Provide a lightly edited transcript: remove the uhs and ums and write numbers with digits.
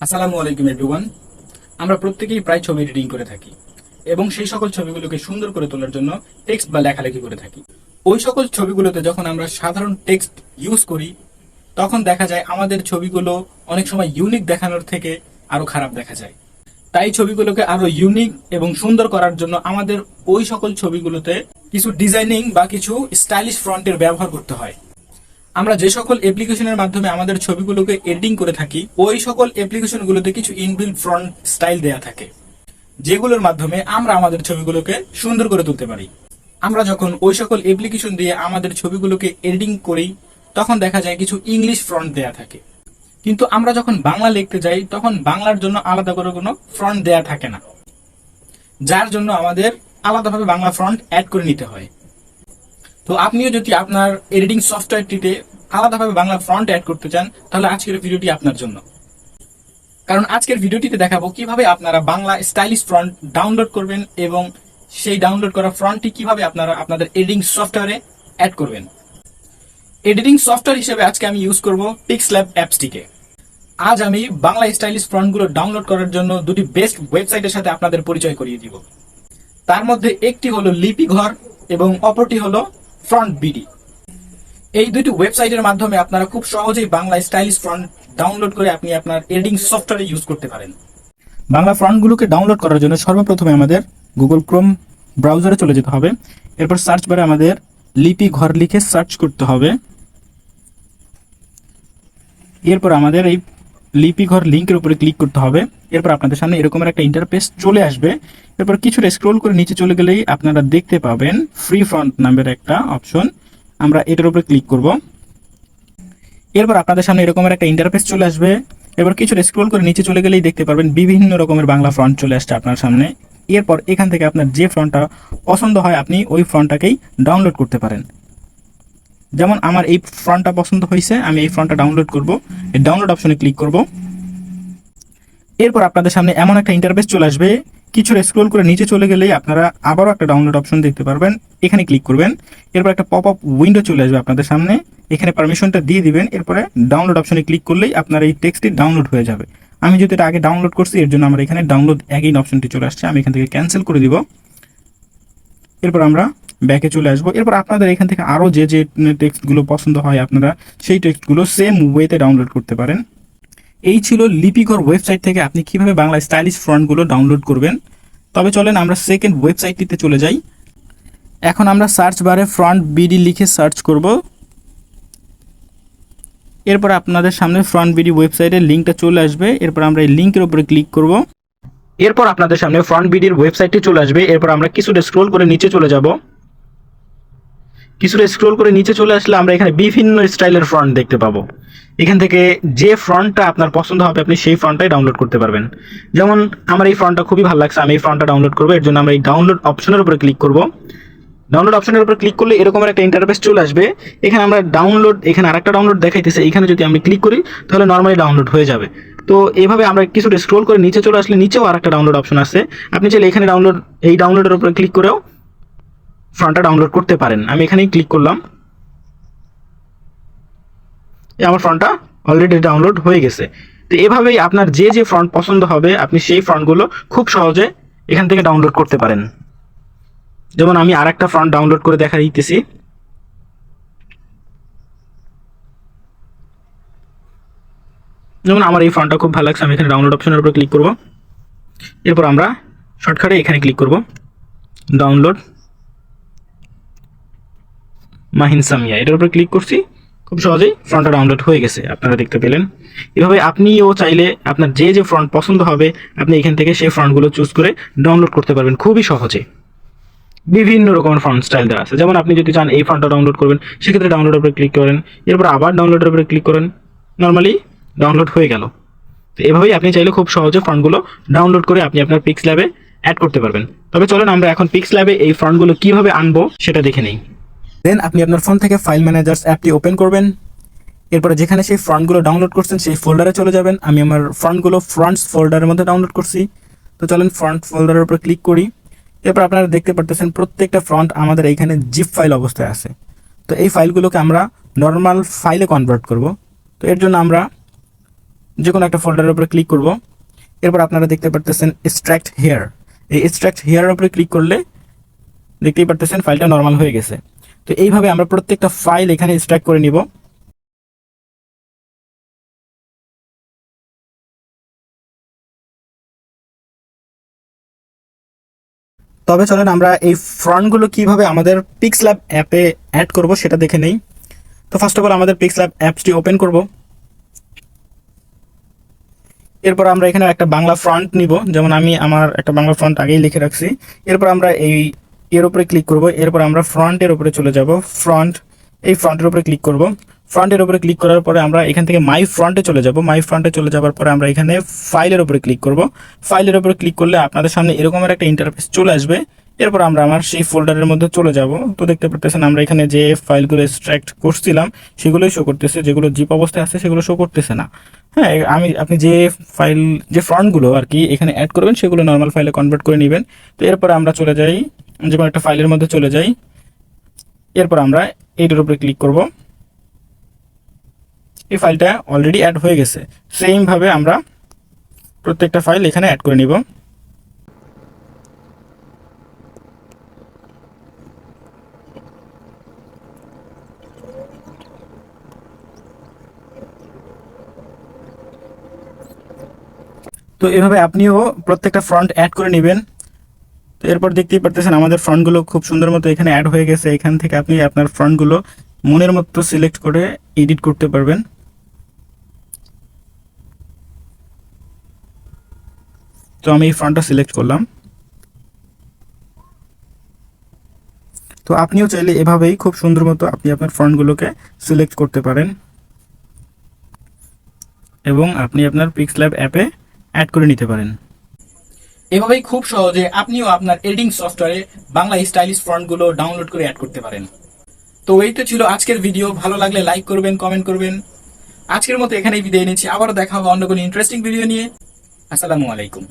আসসালামু আলাইকুম এভরিওয়ান। আমরা প্রত্যেকেই প্রায় ছবি এডিটিং করে থাকি এবং সেই সকল ছবিগুলোকে সুন্দর করে তোলার জন্য টেক্সট বা লেখালেখি করে থাকি। ওই সকল ছবিগুলোতে যখন আমরা সাধারণ টেক্সট ইউজ করি তখন দেখা যায় আমাদের ছবিগুলো অনেক সময় ইউনিক দেখানোর থেকে আরো খারাপ দেখা যায়। তাই ছবিগুলোকে আরো ইউনিক এবং সুন্দর করার জন্য আমাদের ওই সকল ছবিগুলোতে কিছু ডিজাইনিং বা কিছু স্টাইলিশ ফন্টের ব্যবহার করতে হয়। আমরা যে সকল অ্যাপ্লিকেশনের মাধ্যমে আমাদের ছবিগুলোকে এডিটিং করে থাকি ওই সকল অ্যাপ্লিকেশনগুলোতে কিছু ইনবিল্ট ফ্রন্ট স্টাইল দেয়া থাকে, যেগুলোর মাধ্যমে আমরা আমাদের ছবিগুলোকে সুন্দর করে তুলতে পারি। আমরা যখন ওই সকল অ্যাপ্লিকেশন দিয়ে আমাদের ছবিগুলোকে এডিটিং করি তখন দেখা যায় কিছু ইংলিশ ফ্রন্ট দেয়া থাকে, কিন্তু আমরা যখন বাংলা লিখতে যাই তখন বাংলার জন্য আলাদা করে কোনো ফ্রন্ট দেয়া থাকে না, যার জন্য আমাদের আলাদাভাবে বাংলা ফ্রন্ট অ্যাড করে নিতে হয়। তো আপনিও যদি আপনার এডিটিং সফটওয়্যারটিতে আলাদাভাবে বাংলা ফন্ট অ্যাড করতে চান তাহলে আজকের ভিডিওটি আপনার জন্য, কারণ আজকের ভিডিওটিতে দেখাবো কিভাবে আপনারা বাংলা স্টাইলিশ ফন্ট ডাউনলোড করবেন এবং সেই ডাউনলোড করা ফন্টটি কিভাবে আপনারা আপনাদের এডিটিং সফটওয়্যারে অ্যাড করবেন। এডিটিং সফটওয়্যার হিসেবে আজকে আমি ইউজ করব পিক্সল্যাব অ্যাপসটিকে। আজ আমি বাংলা স্টাইলিশ ফন্টগুলো ডাউনলোড করার জন্য দুটি বেস্ট ওয়েবসাইটের সাথে আপনাদের পরিচয় করিয়ে দিব। তার মধ্যে একটি হলো লিপিঘর এবং অপরটি হলো ফ্রন্ট বিডি। এই দুটি ওয়েবসাইটের মাধ্যমে আপনারা খুব সহজেই বাংলা স্টাইলিশ ফন্ট ডাউনলোড করে আপনি আপনার এডিটিং সফটওয়্যারে ইউজ করতে পারেন। বাংলা ফন্টগুলোকে ডাউনলোড করার জন্য সর্বপ্রথমে আমাদের গুগল ক্রোম ব্রাউজারে চলে যেতে হবে। এরপর সার্চ বারে আমাদের লিপিঘর লিখে সার্চ করতে হবে। এরপর আমাদের এই লিপিঘর লিংকের উপরে ক্লিক করতে হবে। এরপর আপনাদের সামনে এরকমের একটা ইন্টারফেস চলে আসবে। এরপর কিছুটা স্ক্রল করে নিচে চলে গেলেই আপনারা দেখতে পাবেন ফ্রি ফন্ট নামের একটা অপশন। আমরা এটার উপরে ক্লিক করব। এরপর আপনাদের সামনে এরকমের একটা ইন্টারফেস চলে আসবে। এরপর কিছুটা স্ক্রল করে নিচে চলে গেলেই দেখতে পারবেন বিভিন্ন রকমের বাংলা ফন্ট চলে আসছে আপনার সামনে। এরপর এখান থেকে আপনার যে ফন্টটা পছন্দ হয় আপনি ওই ফন্টটাকেই ডাউনলোড করতে পারেন। যেমন আমার এই ফন্টটা পছন্দ হয়েছে, আমি এই ফন্টটা ডাউনলোড করব। এই ডাউনলোড অপশনে ক্লিক করব। এরপর আপনাদের সামনে এমন একটা ইন্টারফেস চলে আসবে। কিছুটা স্ক্রল করে নিচে চলে গেলেই আপনারা আবারও একটা ডাউনলোড অপশন দেখতে পারবেন, এখানে ক্লিক করবেন। এরপর একটা পপ আপ উইন্ডো চলে আসবে আপনাদের সামনে, এখানে পারমিশনটা দিয়ে দিবেন। এরপরে ডাউনলোড অপশনে ক্লিক করলেই আপনার এই টেক্সটটি ডাউনলোড হয়ে যাবে। আমি যদি এটা আগে ডাউনলোড করছি এর জন্য আমার এখানে ডাউনলোড অ্যাগেইন অপশনটি চলে আসছে, আমি এখান থেকে ক্যান্সেল করে দিব। এরপর আমরা ব্যাকে চলে আসবো। এরপর আপনাদের এখান থেকে আরও যে যে টেক্সটগুলো পছন্দ হয় আপনারা সেই টেক্সটগুলো সেম ওয়েতে ডাউনলোড করতে পারেন। এই ছিল লিপিঘর ওয়েবসাইট থেকে আপনি কিভাবে বাংলা স্টাইলিশ ফন্টগুলো ডাউনলোড করবেন। তবে চলেন আমরা সেকেন্ড ওয়েবসাইটটিতে চলে যাই। এখন আমরা সার্চ বারে ফ্রন্ট বিডি লিখে সার্চ করব। এরপর আপনাদের সামনে ফ্রন্ট বিডি ওয়েবসাইটের লিঙ্কটা চলে আসবে। এরপর আমরা এই লিঙ্কের উপরে ক্লিক করব। এরপর আপনাদের সামনে ফ্রন্ট বিডির ওয়েবসাইটটি চলে আসবে। এরপর আমরা কিছুটা স্ক্রল করে নিচে চলে যাব। কিছুটা স্ক্রল করে নিচে চলে আসলে আমরা এখানে বিভিন্ন স্টাইলের ফ্রন্ট দেখতে পাবো। এখান থেকে যে ফ্রন্টটা আপনার পছন্দ হবে আপনি সেই ফ্রন্টটাই ডাউনলোড করতে পারবেন। যেমন আমার এই ফ্রন্টটা খুবই ভালো লাগছে, আমি এই ফ্রন্টটা ডাউনলোড করবো। এর জন্য আমরা এই ডাউনলোড অপশনের উপরে ক্লিক করব। ডাউনলোড অপশনের উপরে ক্লিক করলে এরকম একটা ইন্টারফেস চলে আসবে। এখানে আমরা ডাউনলোড, এখানে আরেকটা ডাউনলোড দেখাইতেছে, এখানে যদি আমি ক্লিক করি তাহলে নর্মালি ডাউনলোড হয়ে যাবে। তো এইভাবে আমরা কিছুটা স্ক্রল করে নিচে চলে আসলে নিচেও আরেকটা ডাউনলোড অপশন আছে, আপনি চাইলে এখানে এই ডাউনলোডের উপরে ক্লিক করেও ফ্রন্টটা ডাউনলোড করতে পারেন। আমি এখানেই ক্লিক করলাম, আমার ফ্রন্টটা অলরেডি ডাউনলোড হয়ে গেছে। তো এভাবেই আপনার যে যে ফ্রন্ট পছন্দ হবে আপনি সেই ফ্রন্টগুলো খুব সহজে এখান থেকে ডাউনলোড করতে পারেন। যেমন আমি আরেকটা ফ্রন্ট ডাউনলোড করে দেখা দিতেছি। যেমন আমার এই ফ্রন্টটা খুব ভালো লাগছে, আমি এখানে ডাউনলোড অপশনের উপর ক্লিক করব। এরপর আমরা শর্টকাটে এখানে ক্লিক করব, ডাউনলোড মাহিন সামিয়া, এটার উপর ক্লিক করছি। খুব সহজেই ফ্রন্টটা ডাউনলোড হয়ে গেছে, আপনারা দেখতে পেলেন। এভাবে আপনিও চাইলে আপনার যে যে ফ্রন্ট পছন্দ হবে আপনি এখান থেকে সেই ফ্রন্টগুলো চুজ করে ডাউনলোড করতে পারবেন খুবই সহজে। বিভিন্ন রকমের ফন্ট স্টাইল দেওয়া আছে। যেমন আপনি যদি চান এই ফন্টটা ডাউনলোড করবেন সেক্ষেত্রে ডাউনলোডের উপরে ক্লিক করেন, এরপর আবার ডাউনলোডের উপরে ক্লিক করেন, নর্মালি ডাউনলোড হয়ে গেল। তো এভাবেই আপনি চাইলে খুব সহজে ফন্টগুলো ডাউনলোড করে আপনি আপনার পিক্সল্যাবে অ্যাড করতে পারবেন। তবে চলেন আমরা এখন পিক্সল্যাবে এই ফন্টগুলো কিভাবে আনবো সেটা দেখে নেই। দেন আপনি আপনার ফোন থেকে ফাইল ম্যানেজার্স অ্যাপটি ওপেন করবেন। এরপরে যেখানে সেই ফন্টগুলো ডাউনলোড করছেন সেই ফোল্ডারে চলে যাবেন। আমি আমার ফন্টগুলো ফ্রন্টস ফোল্ডারের মধ্যে ডাউনলোড করছি। তো চলেন ফ্রন্ট ফোল্ডারের উপর ক্লিক করি। এরপর আপনারা দেখতে পারতেছেন প্রত্যেকটা ফন্ট আমাদের এইখানে জিপ ফাইল অবস্থায় আছে। তো এই ফাইলগুলোকে আমরা নর্মাল ফাইলে কনভার্ট করব। তো এর জন্য আমরা যে কোনো একটা ফোল্ডারের উপরে ক্লিক করব। এরপর আপনারা দেখতে পারতেছেন এক্সট্রাক্ট হেয়ার। এই এক্সট্রাক্ট হেয়ারের উপরে ক্লিক করলে দেখতেই পারতেছেন ফাইলটা নর্মাল হয়ে গেছে। তো এইভাবে আমরা প্রত্যেকটা ফাইল এখানে এক্সট্রাক্ট করে নিব। তবে চলেন আমরা এই ফন্টগুলো কিভাবে আমাদের পিক্সল্যাব অ্যাপে অ্যাড করব সেটা দেখে নেই। তো ফার্স্ট অফ অল আমাদের পিক্সল্যাব অ্যাপসটি ওপেন করব। এরপর আমরা এখানে একটা বাংলা ফন্ট নিব, যেমন আমি আমার একটা বাংলা ফন্ট আগেই লিখে রাখছি। এরপর আমরা এর উপরে ক্লিক করব। এরপর আমরা ফ্রন্টের উপরে চলে যাব। এই ফ্রন্টের উপরে ক্লিক করব। ফ্রন্টের উপরে ক্লিক করার পরে আমরা এখান থেকে মাই ফ্রন্টে চলে যাব। মাই ফ্রন্টে চলে যাওয়ার পরে আমরা এখানে ফাইলের উপরে ক্লিক করব। ফাইলের উপরে ক্লিক করলে আপনাদের সামনে এরকমের একটা ইন্টারফেস চলে আসবে। এরপর আমরা আমার সেই ফোল্ডারের মধ্যে চলে যাব। তো দেখতে পারতেছেন আমরা এখানে যে ফাইলগুলো এক্সট্রাক্ট করছিলাম সেগুলোই শো করতেছে, যেগুলো জিপ অবস্থায় আছে সেগুলো শো করতেছে না। হ্যাঁ, আপনি যে ফন্টগুলো আর কি এখানে অ্যাড করবেন সেগুলো নর্মাল ফাইলে কনভার্ট করে নেবেন। তো এরপর আমরা চলে যাই, যে কোনো একটা ফাইলের মধ্যে চলে যাই। এরপর আমরা এইটার উপরে ক্লিক করব। এই ফাইলটা অলরেডি অ্যাড হয়ে গেছে। সেমভাবে আমরা প্রত্যেকটা ফাইল এখানে অ্যাড করে নিব। তো এভাবে আপনিও প্রত্যেকটা ফ্রন্ট অ্যাড করে নেবেন। তো এরপর দেখতেই পারতেছেন আমাদের ফ্রন্টগুলো খুব সুন্দর মতো এখানে অ্যাড হয়ে গেছে। এখান থেকে আপনি আপনার ফ্রন্টগুলো মনের মতো সিলেক্ট করে এডিট করতে পারবেন। তো আমি এই ফ্রন্টটা সিলেক্ট করলাম। তো আপনিও চাইলে এভাবেই খুব সুন্দর মতো আপনি আপনার ফন্টগুলোকে সিলেক্ট করতে পারেন এবং আপনি আপনার পিক্সল্যাব অ্যাপে অ্যাড করে নিতে পারেন। এভাবেই খুব সহজে আপনিও আপনার এডিটিং সফটওয়্যারে বাংলা স্টাইলিশ ফন্টগুলো ডাউনলোড করে অ্যাড করতে পারেন। তো এই তো ছিল আজকের ভিডিও। ভালো লাগলে লাইক করবেন, কমেন্ট করবেন। আজকের মতো এখানেই বিদায় নিচ্ছি। আবারও দেখা হবে অন্য কোনো ইন্টারেস্টিং ভিডিও নিয়ে। আসসালামু আলাইকুম।